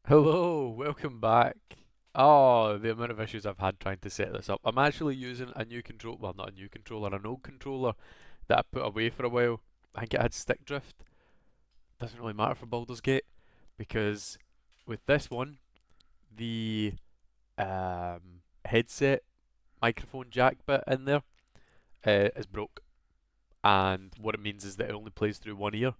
Hello, welcome back. Oh, the amount of issues I've had trying to set this up. I'm actually using a new control, well, not a new controller, an old controller that I put away for a while. I think it had stick drift. Doesn't really matter for Baldur's Gate because with this one, the headset microphone jack bit in there is broke, and what it means is that it only plays through one ear.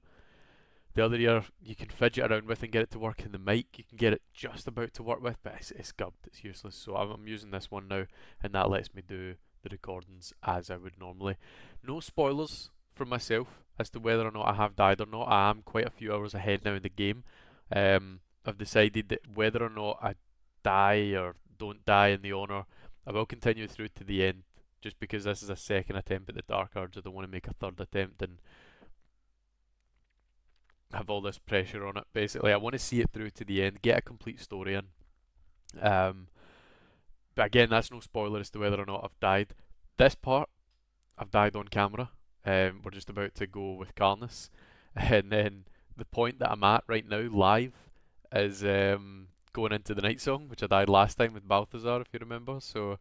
The other ear you can fidget around with and get it to work, and the mic you can get it just about to work with, but it's gubbed, it's useless. So I'm using this one now, and that lets me do the recordings as I would normally. No spoilers from myself as to whether or not I have died or not. I am quite a few hours ahead now in the game. I've decided that whether or not I die or don't die in the honour, I will continue through to the end, just because this is a second attempt at the Dark Urge. I don't want to make a third attempt and have all this pressure on it. Basically, I want to see it through to the end, get a complete story in. Um, but again, that's no spoiler as to whether or not I've died. This part, I've died on camera. We're just about to go with Carnus, and then the point that I'm at right now, live, is going into the night song, which I died last time with Balthazar, if you remember. So,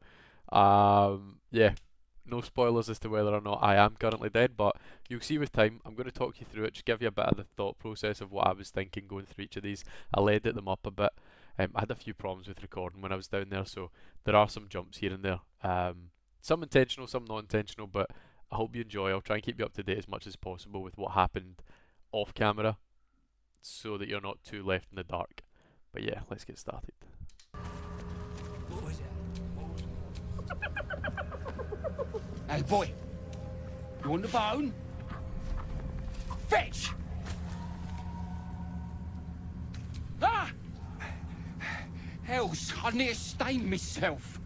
yeah, no spoilers as to whether or not I am currently dead, but you'll see with time. I'm going to talk you through it, just give you a bit of the thought process of what I was thinking going through each of these. I'll edit them up a bit. I had a few problems with recording when I was down there, so there are some jumps here and there. Some intentional, some not intentional, but I hope you enjoy. I'll try and keep you up to date as much as possible with what happened off camera so that you're not too left in the dark. But yeah, let's get started. What was that? Hey, boy. You want the bone? Fetch! Ah! Hells, I near stained myself.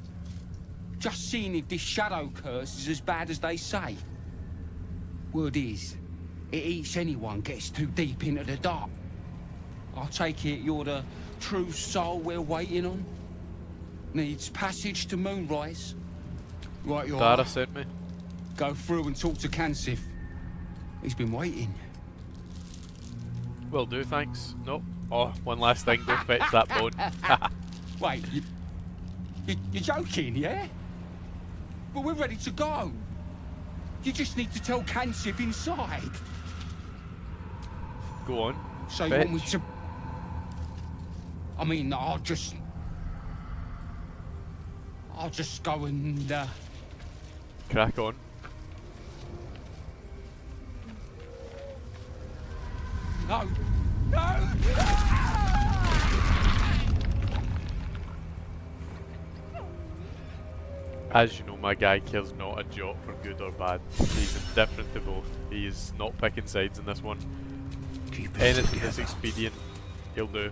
Just seeing if this shadow curse is as bad as they say. Word is, it eats anyone gets too deep into the dark. I take it you're the true soul we're waiting on? Needs passage to Moonrise? Right you Dara are. sent me. Go through and talk to Kansif. He's been waiting. Will do, thanks. Nope. Oh, one last thing, go fetch that bone. Wait, you're joking, yeah? But we're ready to go. You just need to tell Kansif inside. Go on. So you fetch. want me to... I mean, I'll just go and, Crack on. No! No! As you know, my guy cares not a jot for good or bad. He's indifferent to both. He is not picking sides in this one. Keep it Anything together. that's expedient, he'll do.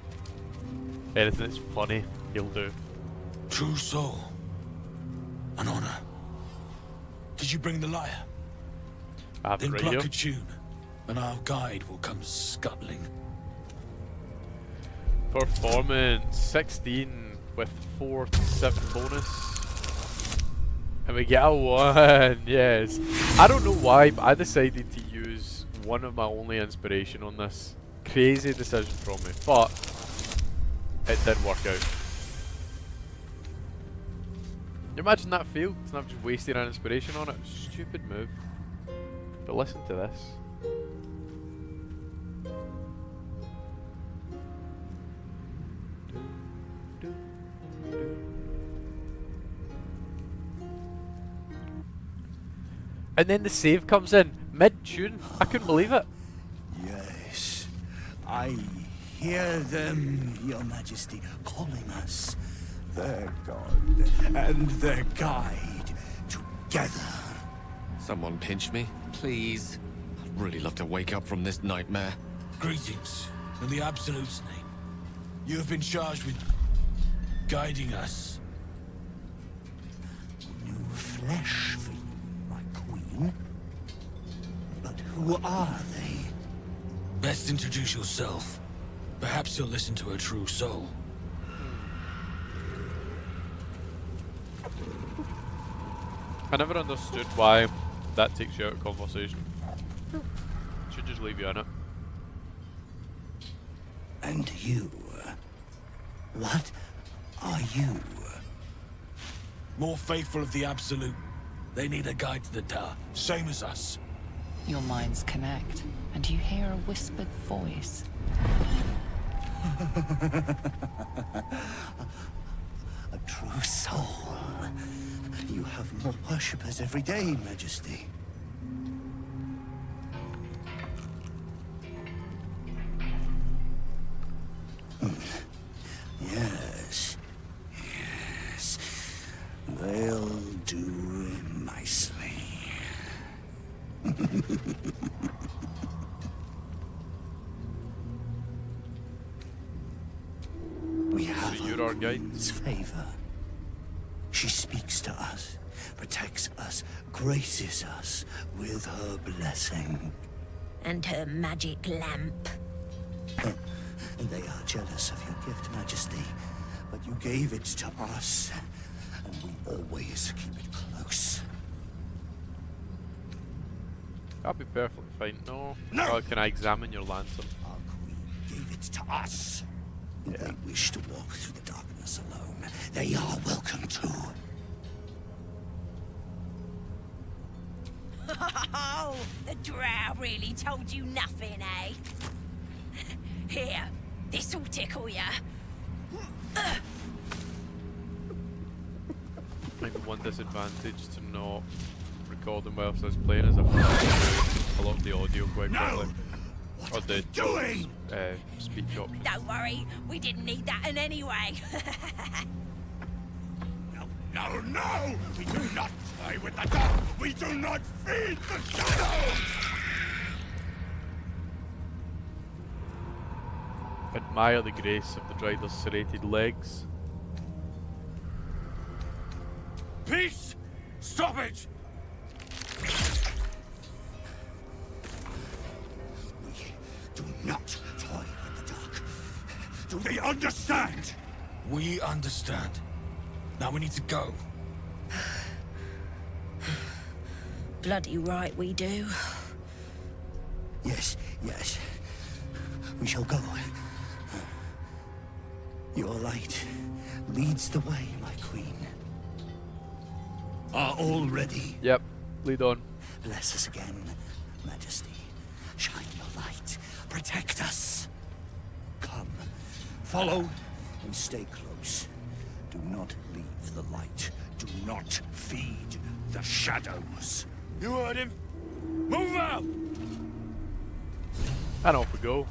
Anything that's funny, he'll do. True soul. An honor. Did you bring the lyre? I have it Then right pluck here. a tune, and our guide will come scuttling. Performance 16 with 4 to 7 bonus. And we get a 1, yes. I don't know why, but I decided to use one of my only inspiration on this. Crazy decision from me, but it did work out. You imagine that failed and I've just wasted an inspiration on it? Stupid move. But listen to this. And then the save comes in mid-tune. I couldn't believe it. Yes, I hear them, Your Majesty, calling us, their god and their guide, together. Someone pinch me, please. I'd really love to wake up from this nightmare. Greetings, in the Absolute's name. You have been charged with guiding us. New flesh for you, my queen. But who are they? Best introduce yourself. Perhaps you'll listen to a true soul. I never understood why that takes you out of conversation. Should just leave you in it. And you, What are you? More faithful of the Absolute. They need a guide to the tower, same as us. Your minds connect, and you hear a whispered voice. A true soul. You have more worshippers every day, Majesty. Yes. Yes. They'll do nicely. We have So you're our guide? Queen's favor. She speaks to us, protects us, graces us with her blessing. And her magic lamp. And they are jealous of your gift, Majesty. But you gave it to us, and we always keep it close. That'll be perfectly fine. No. No! Oh, can I examine your lantern? Our queen gave it to us. If they wish to walk through the darkness alone, they are welcome to. Oh, the drow really told you nothing, eh? Here, this'll tickle ya. Maybe one disadvantage to not recording whilst I was playing is I've a lot of the audio quite quickly. Or the doing? speech options. Don't worry, we didn't need that in any way. No, no! We do not play with the dark! We do not feed the shadows! Admire the grace of the driver's serrated legs. Peace! Stop it! We do not toy with the dark. Do they understand? We understand. Now we need to go. Bloody right we do. Yes, yes. We shall go. Your light leads the way, my queen. Are all ready? Yep, lead on. Bless us again, Majesty. Shine your light. Protect us. Come, follow, and stay close. Do not leave the light. Do not feed the shadows. You heard him. Move out! And off we go.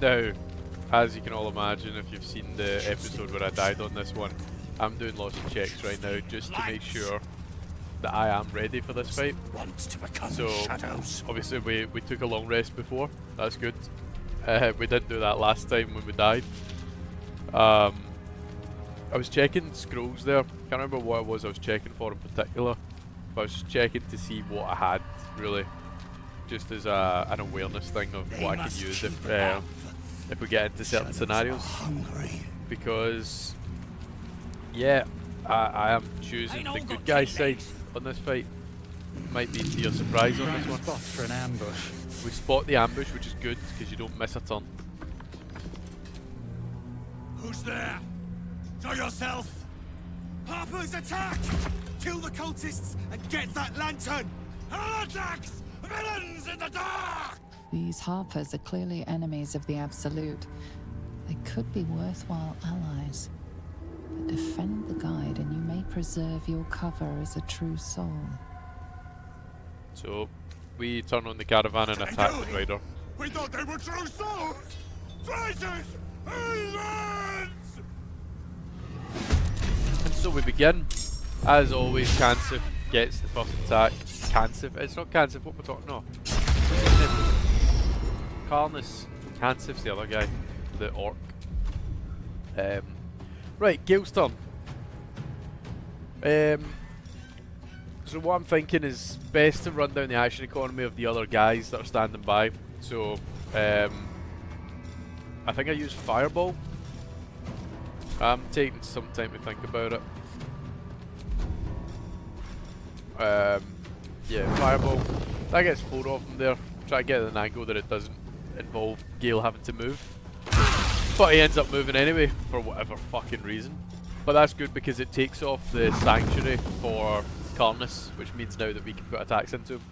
Now, as you can all imagine, if you've seen the episode where I died on this one, I'm doing lots of checks right now just to make sure that I am ready for this fight. Want to become So, shadows. obviously we took a long rest before, that's good. We didn't do that last time when we died. I was checking scrolls there, can't remember what it was I was checking for in particular, but I was just checking to see what I had, really. Just as an awareness thing of They what I must can use keep if up. we get into certain Shadows scenarios. are hungry. Because, yeah, I am choosing the good guy side on this fight. Might be to your surprise on this one. Spot for an ambush. We spot the ambush, which is good because you don't miss a turn. Who's there? Show yourself! Harpers, attack! Kill the cultists and get that lantern! Heretics! Villains in the dark! These Harpers are clearly enemies of the Absolute. They could be worthwhile allies. But defend the guide and you may preserve your cover as a true soul. So, we turn on the caravan and attack the rider. We thought they were true souls! Traitors! Heathens! And so we begin. As always, Cansif gets the first attack. Cansif? It's not Cansif, what we're talking no. Carnus. Cansif's the other guy. The orc. Right, Gale's turn. So what I'm thinking is best to run down the action economy of the other guys that are standing by. So, I think I use Fireball. I'm taking some time to think about it. Yeah, fireball. That gets 4 of them there. Try to get at an angle that it doesn't involve Gale having to move. But he ends up moving anyway, for whatever fucking reason. But that's good because it takes off the sanctuary for Karnas, which means now that we can put attacks into him.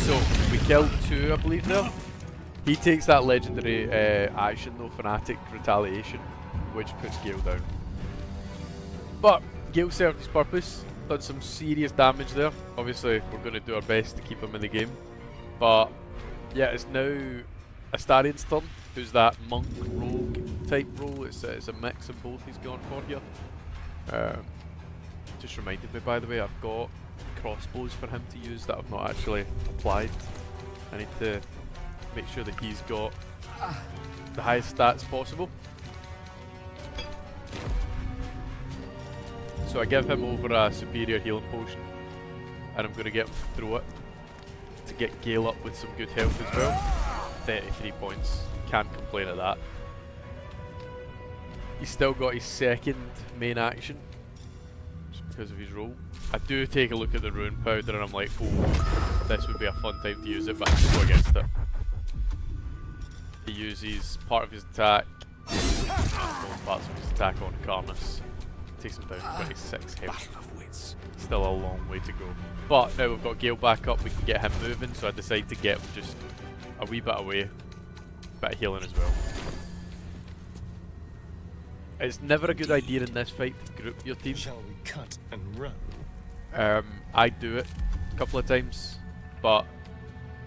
So, we killed 2, I believe, there. He takes that legendary action though, Fanatic Retaliation, which puts Gale down. But Gale served his purpose, done some serious damage there. Obviously, we're going to do our best to keep him in the game. But yeah, it's now Astarion's turn, who's that monk rogue type role. It's a mix of both he's gone for here. Just reminded me, by the way, I've got crossbows for him to use that I've not actually applied. I need to make sure that he's got the highest stats possible. So I give him over a superior healing potion, and I'm going to get him to throw it to get Gale up with some good health as well. 33 points, can't complain at that. He's still got his second main action, just because of his role. I do take a look at the rune powder and I'm like, oh, this would be a fun time to use it, but I go against it. He uses part of his attack, both parts of his attack on Karnas. Takes him down to 26 health. Still a long way to go. But now we've got Gale back up, we can get him moving, so I decide to get him just a wee bit away. Bit of healing as well. It's never a good idea in this fight to group your team. Shall we cut and run? I do it a couple of times, but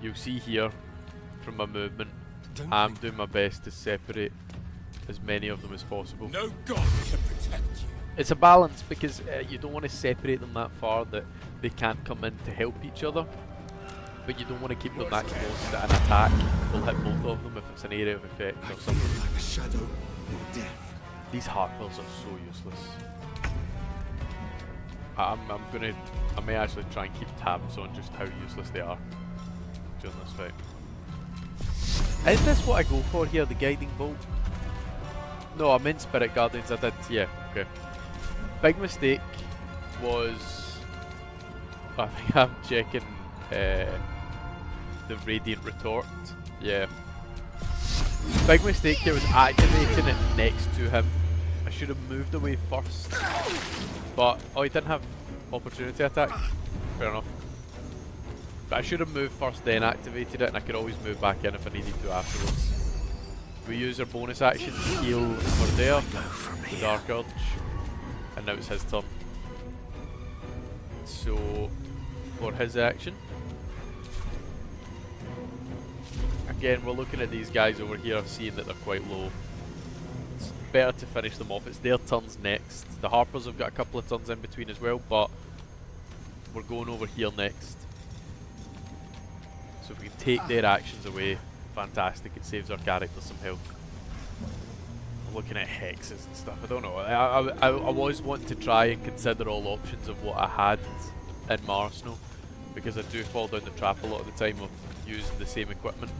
you'll see here from my movement, I'm doing my best to separate as many of them as possible. No god can protect you. It's a balance because you don't want to separate them that far that they can't come in to help each other, but you don't want to keep them that close that an attack will hit both of them if it's an area of effect or something. Like a shadow or death. These Harpers are so useless. I may actually try and keep tabs on just how useless they are during this fight. Is this what I go for here, the guiding bolt? No, I meant Spirit Guardians, I did, yeah, okay. Big mistake was, I think I'm checking the Radiant Retort, yeah. Big mistake here was activating it next to him. I should have moved away first, but, oh, he didn't have opportunity attack, fair enough. But I should have moved first then activated it, and I could always move back in if I needed to afterwards. We use our bonus action to heal over there, the Dark Urge, and now it's his turn. So, for his action, again we're looking at these guys over here, seeing that they're quite low. It's better to finish them off, it's their turns next. The Harpers have got a couple of turns in between as well, but we're going over here next. So if we can take their actions away, fantastic, it saves our character some health. I'm looking at hexes and stuff, I don't know, I was wanting to try and consider all options of what I had in my arsenal, because I do fall down the trap a lot of the time of using the same equipment.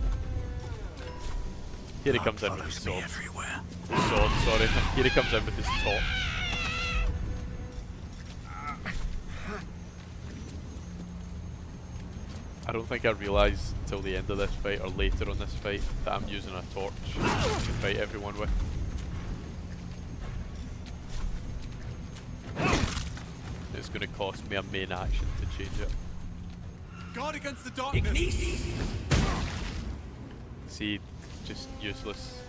Here he comes in with his sword. Sword, sorry. Here he comes in with his torch. I don't think I realised until the end of this fight or later on this fight that I'm using a torch to fight everyone with. It's going to cost me a main action to change it. Guard against the darkness. See, just useless.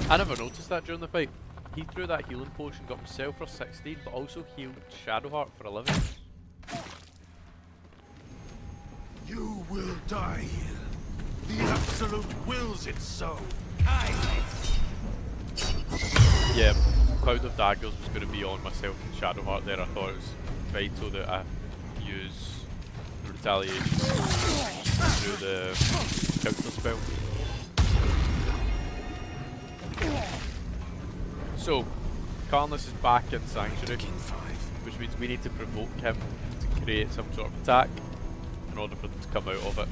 I never noticed that during the fight. He threw that healing potion, got himself for 16, but also healed Shadowheart for 11. You will die here. The Absolute wills it so. Yeah, Cloud of Daggers was going to be on myself and Shadowheart there. I thought it was vital that I use the retaliation through the counter spell. So, Karnas is back in Sanctuary, which means we need to provoke him to create some sort of attack in order for them to come out of it.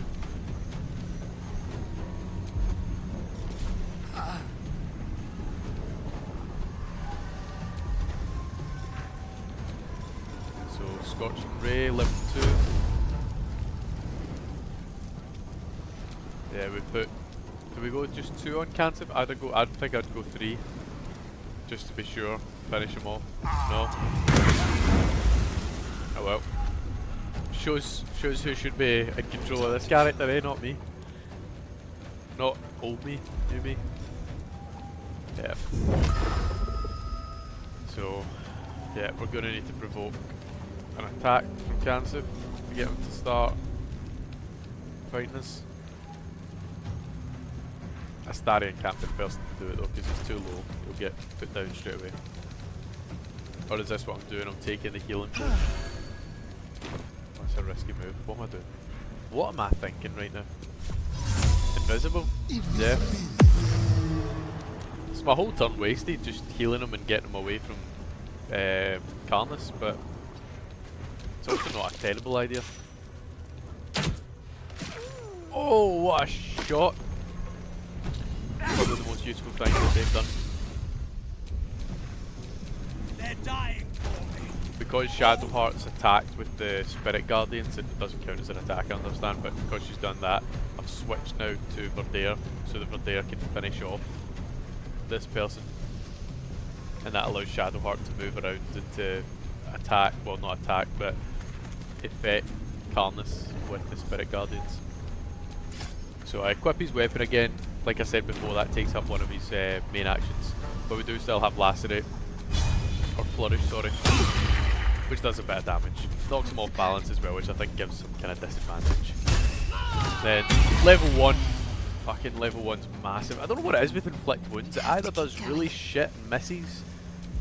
Scorching Ray, level 2. Yeah, we put... Do we go just 2 on Cancer? I think I'd go 3. Just to be sure. Finish him off. No. Oh well. Shows who should be in control of this character, eh? Not me. Not old me, new me. Yeah. So, yeah, we're gonna need to provoke an attack from Cancer to get him to start fighting us. Astarion can't be the person to do it though, because he's too low. He'll get put down straight away. Or is this what I'm doing? I'm taking the healing potion. That's a risky move. What am I doing? What am I thinking right now? Invisible? Yeah. It's my whole turn wasted just healing him and getting him away from Karnus, but it's also not a terrible idea. Oh, what a shot! Probably the most useful thing that they've done. They're dying for me. Because Shadowheart's attacked with the Spirit Guardians, it doesn't count as an attack, I understand, but because she's done that, I've switched now to Verdere, so the Verdere can finish off this person. And that allows Shadowheart to move around and to attack, well not attack, but effect Karnus with the Spirit Guardians. So I equip his weapon again. Like I said before, that takes up one of his main actions, but we do still have Lacerate, or Flourish, sorry, which does a bit of damage. Knocks him off balance as well, which I think gives some kind of disadvantage. Then level 1, fucking level 1's massive. I don't know what it is with Inflict Wounds, it either does really shit and misses,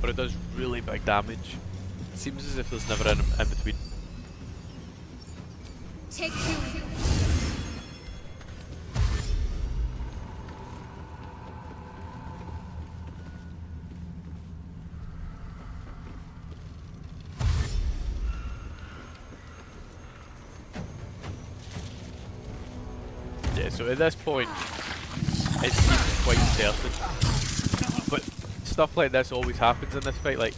or it does really big damage. It seems as if there's never an in between. Take you. Yeah, so at this point, it seems quite certain. But stuff like this always happens in this fight. Like,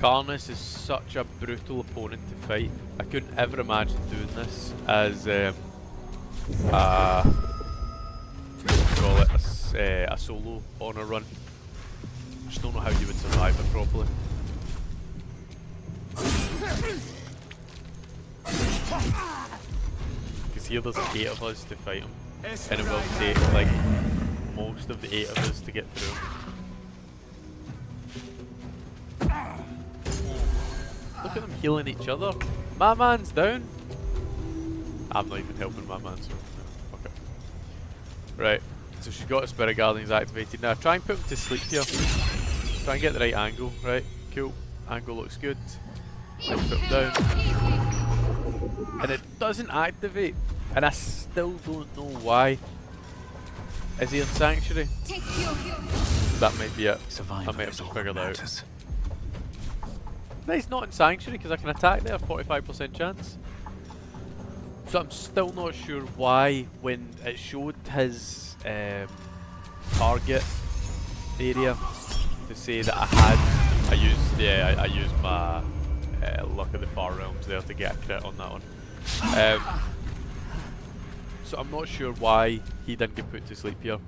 Karnus is such a brutal opponent to fight. I couldn't ever imagine doing this as call it a solo on a run. Just don't know how you would survive it properly. Because here there's 8 of us to fight him. And it will take like most of the 8 of us to get through. Look at them healing each other. My man's down. I'm not even helping my man, so no, fuck it. Right, so she's got a Spirit Guardians activated. Now try and put him to sleep here. Try and get the right angle. Right, cool. Angle looks good. Let's put him down. And it doesn't activate. And I still don't know why. Is he in Sanctuary? That might be it. I might have to figure that out. No, he's not in Sanctuary because I can attack there, 45% chance. So I'm still not sure why when it showed his target area to say that I used my Luck of the Far Realms there to get a crit on that one. So I'm not sure why he didn't get put to sleep here.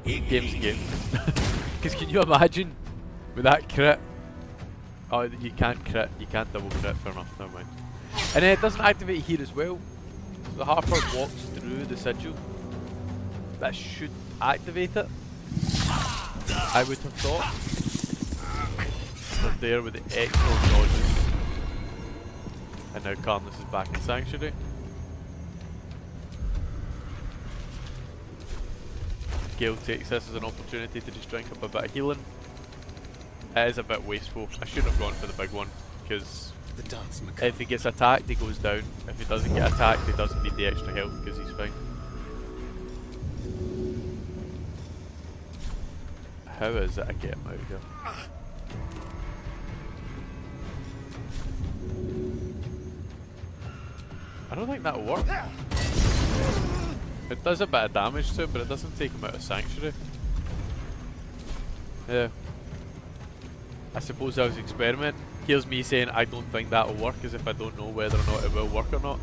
Game's a game. Because can you imagine with that crit? Oh, you can't crit, you can't double crit, fair enough, never mind. And then it doesn't activate here as well. So the Harper walks through the sigil. That should activate it. I would have thought. We're there with the excellent dodges. And now Karnus is back in Sanctuary. Gale takes this as an opportunity to just drink up a bit of healing. It is a bit wasteful. I shouldn't have gone for the big one, because if he gets attacked he goes down. If he doesn't get attacked he doesn't need the extra health because he's fine. How is it I get him out of here? I don't think that'll work. It does a bit of damage to him, but it doesn't take him out of Sanctuary. Yeah. I suppose I was experimenting. Here's me saying I don't think that'll work, as if I don't know whether or not it will work or not.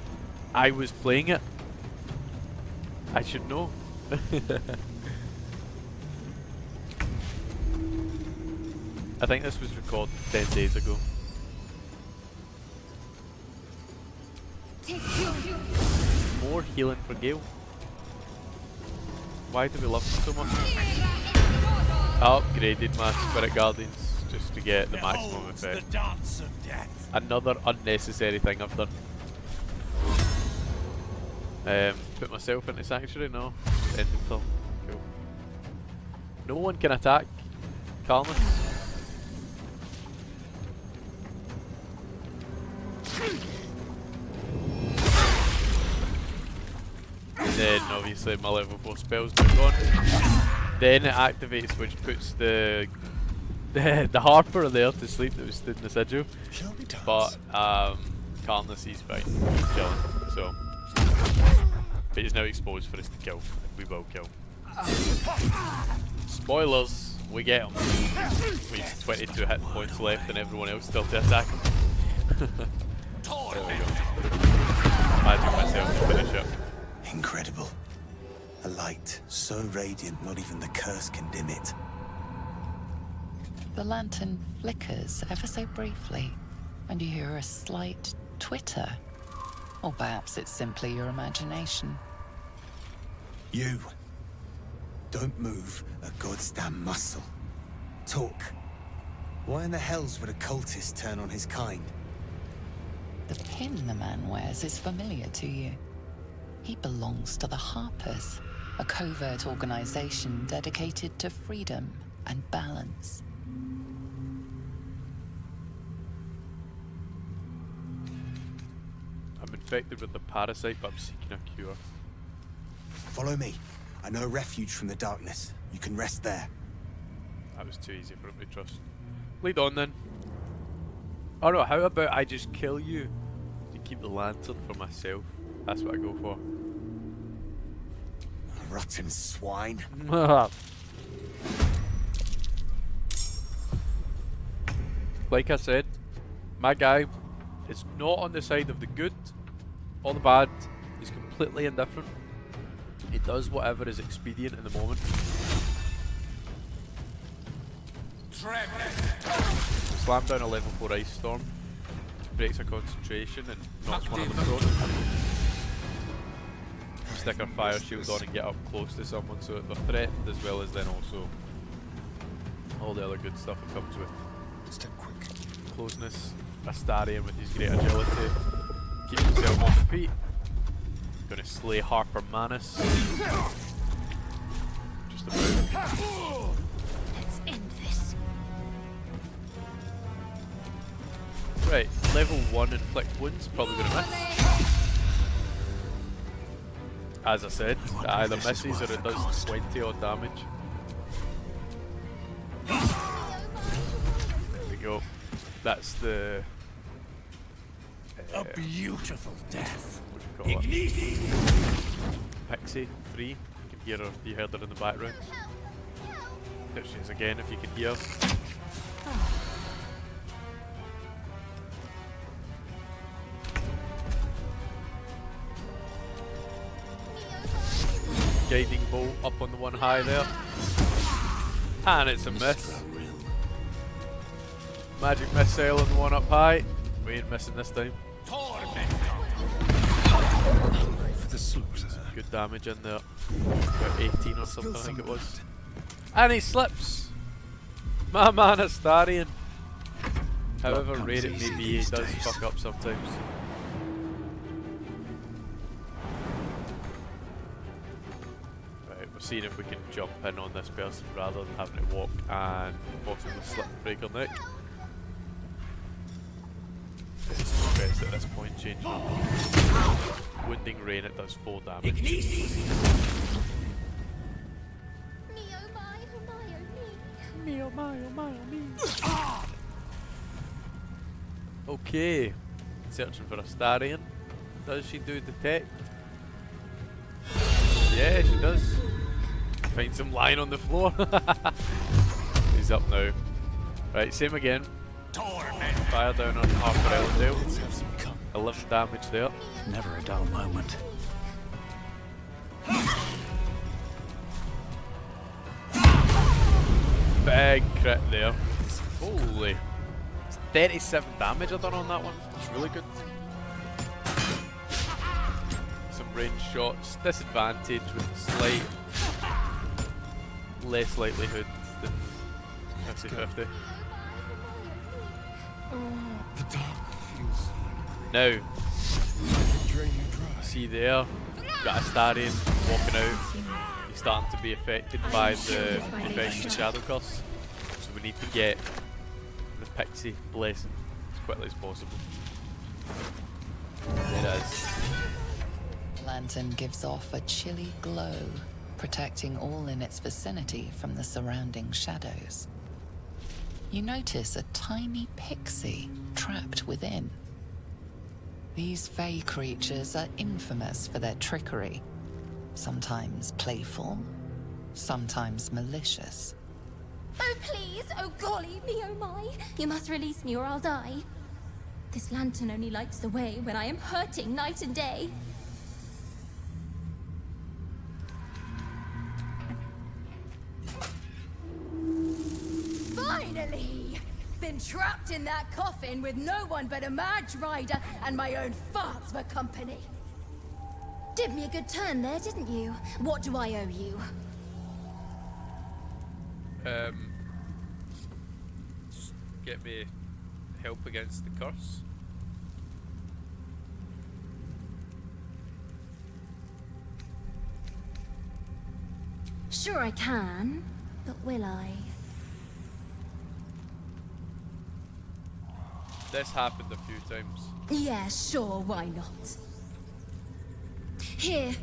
I was playing it. I should know. I think this was recorded 10 days ago. More healing for Gale. Why do we love them so much? I upgraded my Spirit Guardians just to get the maximum Behold effect. the dance of death. Another unnecessary thing I've done. Put myself into Sanctuary? No. Ending film. Cool. No one can attack Calmus. And then obviously my level 4 spells now gone. Then it activates, which puts the Harper there to sleep that was stood in the sigil. Shall we dance? But Calmus, he's fine. He's chilling. So, but he's now exposed for us to kill. We will kill. Spoilers, we get him. We've 22 hit points left and everyone else still to attack him. There we go. Magic myself to finish it. Incredible. A light so radiant not even the curse can dim it. The lantern flickers ever so briefly, and you hear a slight twitter. Or perhaps it's simply your imagination. You. Don't move a goddamn muscle. Talk. Why in the hells would a cultist turn on his kind? The pin the man wears is familiar to you. He belongs to the Harpers, a covert organization dedicated to freedom and balance. I'm infected with the parasite, but I'm seeking a cure. Follow me. I know a refuge from the darkness. You can rest there. That was too easy for him to trust. Lead on then. Oh no, how about I just kill you to keep the lantern for myself? That's what I go for. Rotten swine. Like I said, my guy is not on the side of the good or the bad. He's completely indifferent. He does whatever is expedient in the moment. Slam down a level 4 ice storm, breaks a concentration and knocks one of them prone. Stick our fire shield on and get up close to someone so that they're threatened, as well as then also all the other good stuff that comes with Step quick. closeness. Astarion with his great agility keeps himself on the feet. Gonna slay Harper Manus. Just about. Let's end this. Right, level 1 inflict wounds, probably gonna miss. As I said, it either misses or it does 20 odd damage. There we go. That's the A beautiful death. what do you call it? Pixie, free. You can hear her, you heard her in the background. There she is again if you can hear. Guiding bolt up on the one high there. And it's a miss. Magic missile on the one up high. We ain't missing this time. For the slaughter. Good damage in there. About 18 or something I think it was. And he slips! My man Astarion. However rare it may be, he does fuck up sometimes. Right, we're seeing if we can jump in on this person rather than having to walk and possibly slip and break her neck. It's just best at this point, change. Wounding rain, it does 4 damage. Me oh my, oh my, oh me. Me oh my, oh my, oh me. Okay, searching for Astarion. Does she do detect? Yeah, she does. Finds him lying on the floor. He's up now. Right, same again. torment. Fire down on Harper Ellendale. Let's have some come. 11 damage there. Never a dull moment. Big crit there. Holy. It's 37 damage I done on that one. It's really good. Some range shots. Disadvantage with slight less likelihood than 50-50. The dark feels Now, drain you dry. see there, got Astarion walking out. He's starting to be affected by the effect of the Shadow Curse. So we need to get the Pixie blessing as quickly as possible. There it is. Lantern gives off a chilly glow, protecting all in its vicinity from the surrounding shadows. You notice a tiny pixie trapped within. These fey creatures are infamous for their trickery, sometimes playful, sometimes malicious. Oh please, oh golly, me oh my. You must release me or I'll die. This lantern only lights the way when I am hurting night and day. Finally! Been trapped in that coffin with no one but a Madge Rider and my own farts for company. Did me a good turn there, didn't you? What do I owe you? Just get me help against the curse. Sure I can, but will I? This happened a few times. Yeah, sure, why not? Here,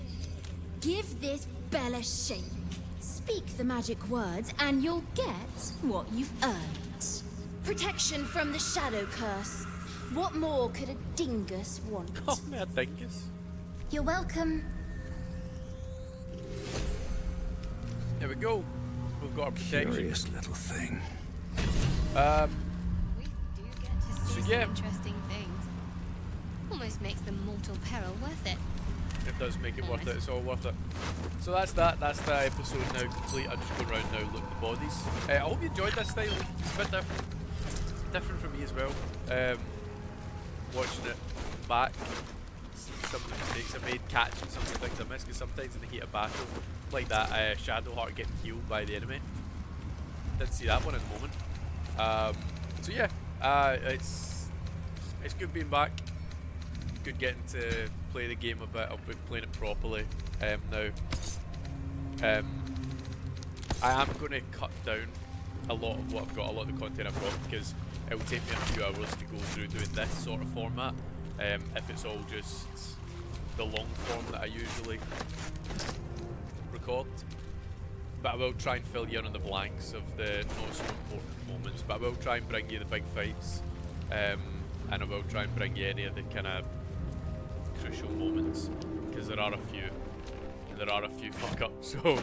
give this bell a shake. Speak the magic words and you'll get what you've earned. Protection from the shadow curse. What more could a dingus want? Oh, man, dingus. You're welcome. There we go. We've got our protection. Curious little thing. We do get to see So, some yeah. interesting things. Almost makes the mortal peril worth it. It does make it worth it, it's all worth it. So that's that, that's the episode now complete. I'll just go around now, look at the bodies. I hope you enjoyed this style, it's a bit different. Different for me as well. Watching it back, seeing some of the mistakes I made, catching some of the things I missed, because sometimes in the heat of battle, like that Shadowheart getting killed by the enemy. Didn't see that one in the moment. So yeah, it's good being back. Good getting to play the game a bit. I've been playing it properly now. I am going to cut down a lot of what I've got, a lot of the content I've got, because it will take me a few hours to go through doing this sort of format. If it's all just the long form that I usually record. But I will try and fill you in on the blanks of the not so important moments. But I will try and bring you the big fights. And I will try and bring you any of the kind of crucial moments, because there are a few. And there are a few fuck ups, so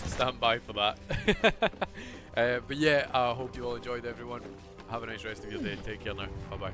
stand by for that. But yeah, I hope you all enjoyed, everyone. Have a nice rest of your day. Take care now. Bye bye.